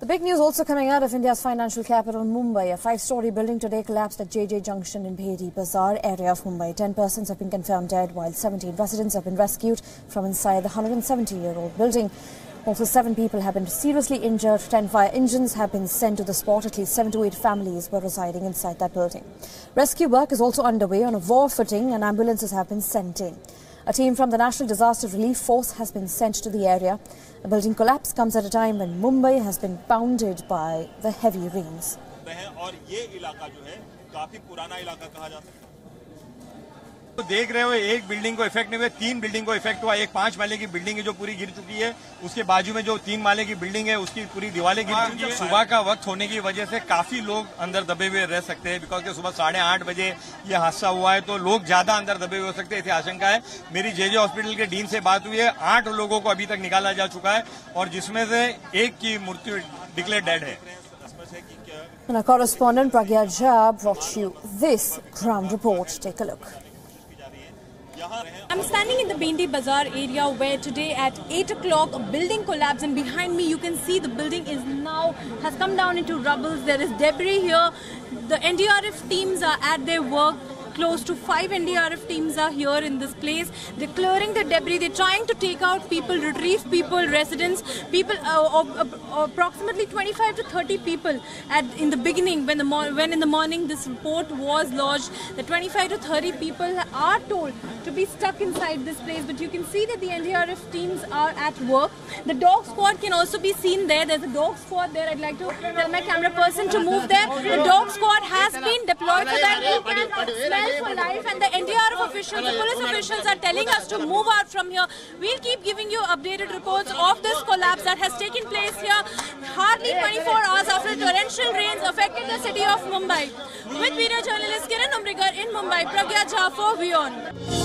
The big news also coming out of India's financial capital, Mumbai. A five-storey building today collapsed at JJ Junction in Bhendi Bazaar area of Mumbai. 10 persons have been confirmed dead, while 17 residents have been rescued from inside the 170-year-old building. Also, 7 people have been seriously injured. 10 fire engines have been sent to the spot. At least 7 to 8 families were residing inside that building. Rescue work is also underway on a war footing, and ambulances have been sent in. A team from the National Disaster Relief Force has been sent to the area. A building collapse comes at a time when Mumbai has been pounded by the heavy rains. तो देख रहे हो एक building को effect नहीं हुआ, 3 building को effect हुआ। एक 5 माले की बिल्डिंग है जो पूरी गिर चुकी है, उसके बाजू में जो 3 माले की बिल्डिंग है उसकी पूरी दीवारें गिर चुकी है। सुबह का वक्त होने की वजह से काफी लोग अंदर दबे हुए रह सकते हैं, बिकॉज के सुबह 8:30 बजे ये हादसा हुआ है, तो लोग ज्यादा अंदर दबे हुए हो सकते हैं, ऐसी आशंका है। मेरी जेजे हॉस्पिटल के डीन से बात हुई है, 8 लोगों को अभी तक निकाला जा चुका है और जिसमें से एक की मृत्यु डिक्लेयर डेड है। And our correspondent Brigade brought you this ground report. Take a look. I'm standing in the Bhendi Bazaar area where today at 8 o'clock a building collapsed, and behind me you can see the building has come down into rubble. There is debris here. The NDRF teams are at their work. Close to 5 NDRF teams are here in this place. They're clearing the debris. They're trying to take out people, retrieve people, residents, people, approximately 25 to 30 people in the beginning when in the morning this report was lodged. The 25 to 30 people are told to be stuck inside this place, but you can see that the NDRF teams are at work. The dog squad can also be seen there. There's a dog squad there. I'd like to tell my camera person to move there. The dog squad has been deployed so that we can smell for life, and the NDRF officials, the police officials are telling us to move out from here. We'll keep giving you updated reports of this collapse that has taken place here hardly 24 hours after torrential rains affected the city of Mumbai. With video journalist Kiran Umrigar in Mumbai, Pragya Jha for WION.